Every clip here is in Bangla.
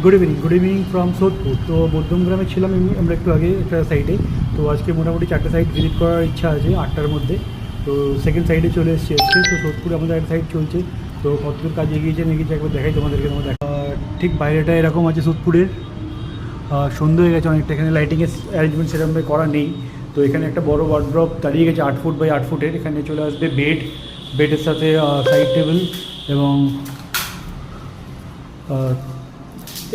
Good evening from Sodepur. তো মধ্যমগ্রামে ছিলাম আমরা একটু আগে একটা সাইডে। তো আজকে মোটামুটি 4টে সাইড ভিজিট করার ইচ্ছা আছে 8টার মধ্যে। তো সেকেন্ড সাইডে চলে এসেছি আজকে। তো সোদপুরে আমাদের একটা সাইড চলছে, তো কতদূর কাজ এগিয়েছে একবার দেখাই তোমাদেরকে। ঠিক বাইরেটা এরকম আছে সোদপুরের। সন্ধ্যে হয়ে গেছে অনেকটা, এখানে লাইটিংয়ের অ্যারেঞ্জমেন্ট সেরকমভাবে করা নেই। তো এখানে একটা বড় ওয়ার্ড্রপ দাঁড়িয়ে গেছে 8 ফুট বাই 8 ফুটের। এখানে চলে আসবে বেডের সাথে সাইড টেবিল, এবং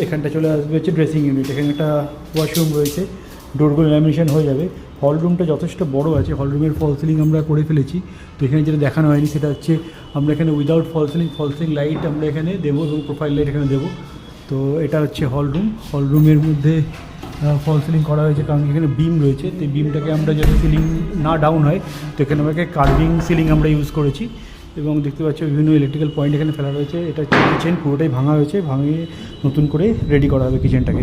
এখানটা চলে আসবে হচ্ছে ড্রেসিং ইউনিট। এখানে একটা ওয়াশরুম রয়েছে, ডোরগুলো ল্যামিনেশন হয়ে যাবে। হল রুমটা যথেষ্ট বড় আছে, হল রুমের ফল সিলিং আমরা করে ফেলেছি। তো এখানে যেটা দেখানো হয়নি সেটা হচ্ছে আমরা এখানে উইদাউট ফল সিলিং লাইট আমরা এখানে দেবো, এবং প্রোফাইল লাইট এখানে দেবো। তো এটা হচ্ছে হল রুমের মধ্যে ফল সিলিং করা হয়েছে, কারণ এখানে বিম রয়েছে। তো বিমটাকে আমরা যাতে সিলিং না ডাউন হয়, তো এখানে আমাকে কার্ভিং সিলিং আমরা ইউজ করেছি। এবং দেখতে পাচ্ছ বিভিন্ন ইলেকট্রিক্যাল পয়েন্ট এখানে ফেলা রয়েছে। এটা হচ্ছে কিচেন, পুরোটাই ভাঙা হয়েছে, ভাঙিয়ে নতুন করে রেডি করা হবে কিচেনটাকে।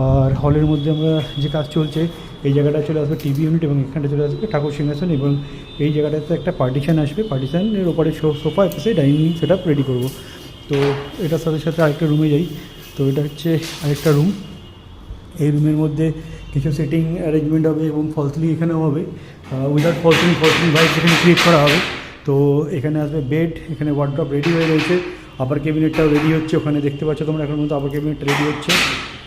আর হলের মধ্যে আমরা যে কাজ চলছে, এই জায়গাটা চলে আসবে টিভি ইউনিট, এবং এখানটা চলে আসবে ঠাকুর সিংহাসন, এবং এই জায়গাটাতে একটা পার্টিশন আসবে। পার্টিশনের ওপরে সোফা, এপাশে ডাইনিং সেট আপ রেডি করবো। তো এটার সাথে সাথে আরেকটা রুমে যাই। তো এটা হচ্ছে আরেকটা রুম। এই রুমের মধ্যে কিছু সেটিং অ্যারেঞ্জমেন্ট হবে, এবং ফল সিলিং এখানেও হবে। উইদাউট ফল সিলিং ভাইব এখানে ক্রিয়েট করা হবে। তো এখানে আসবে বেড, এখানে ওয়ার্ড্রপ রেডি হয়ে রয়েছে, আপার ক্যাবিনেটটাও রেডি হচ্ছে। ওখানে দেখতে পাচ্ছ তোমরা এখন মতো আপার ক্যাবিনেট রেডি হচ্ছে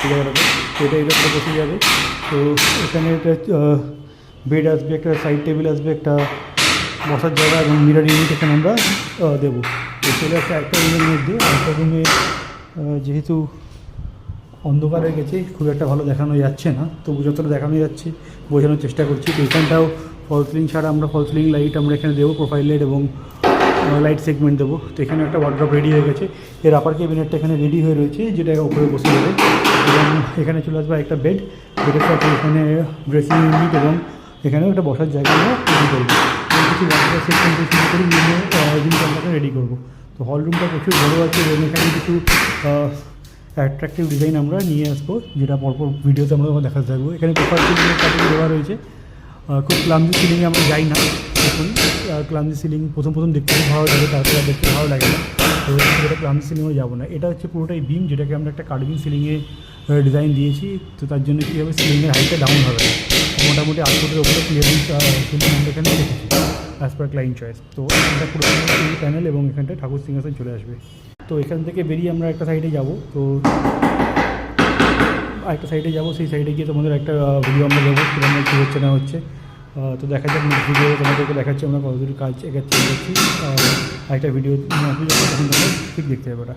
এই জায়গাটাতে। তো এটা এগুলো বসে যাবে। তো এখানে একটা বেড আসবে, একটা সাইড টেবিল আসবে, একটা বসার জায়গা, এবং মিরার ইউনিট এখানে আমরা দেবো। তো চলে আসছে একটা রুমের মধ্যে। একটা রুমে যেহেতু অন্ধকার হয়ে গেছে, খুব একটা ভালো দেখানো যাচ্ছে না, তবু যতটা দেখানো যাচ্ছে বোঝানোর চেষ্টা করছি। তো এখানটাও ফল সিলিং ছাড়া আমরা ফল সিলিং লাইট আমরা এখানে দেবো, প্রোফাইল লাইট এবং লাইট সেগমেন্ট দেবো। তো এখানে একটা ওয়ার্ড্রপ রেডি হয়ে গেছে। এর আপার ক্যাবিনেটটা এখানে রেডি হয়ে রয়েছে, যেটা উপরে বসে যাবে। এবং এখানে চলে আসবে একটা বেডের সাথে এখানে ড্রেসিং ইউনিট, এবং এখানেও একটা বসার জায়গা আমরা রেডি করবো। কিছু ওয়ার্ড্রপ সেগমেন্ট শুরু করে জিনিস আমরা রেডি করবো। তো হল রুমটা প্রচুর বড়ো আছে, এবং এখানে কিছু অ্যাট্রাকটিভ ডিজাইন আমরা নিয়ে আসবো, যেটা পরপর ভিডিওতে আমরা দেখাতে থাকবো। এখানে পেপার সিলিংয়ের কাটিং দেওয়া রয়েছে। খুব ক্লামজি সিলিংয়ে আমরা যাই না এখন। ক্লামজি সিলিং প্রথম দেখতে খুব ভালো লাগে, তারপরে দেখতে ভালো লাগে না। তো এটা ক্লামজি সিলিংয়ে যাবো না। এটা হচ্ছে পুরোটাই বিম, যেটাকে আমরা একটা কার্ভিং সিলিংয়ে ডিজাইন দিয়েছি। তো তার জন্য কী হবে, সিলিংয়ের হাইটটা ডাউন হবে না। মোটামুটি 8 ফুটের ওপরে ক্লিয়ারিং সিলিং আমরা এখানে রেখেছি অ্যাজ পার ক্লায়েন্ট চয়েস। তো এটা পুরো প্যানেল, এবং এখানটায় ঠাকুর সিংহাসন চলে আসবে। তো এখান থেকে বেরিয়ে আমরা একটা সাইডে যাব। তো একটা সাইডে যাব, সেই সাইডে গিয়ে তোমাদের একটা ভিডিও আমরা দেবো কীরকম কী হচ্ছে না হচ্ছে। তো দেখা যাক ভিডিও তোমাদেরকে দেখাচ্ছি আমরা কতদূর কাজ এগাচ্ছি। একটা ভিডিও তখন তোমরা ঠিক দেখতে হবে ওটা।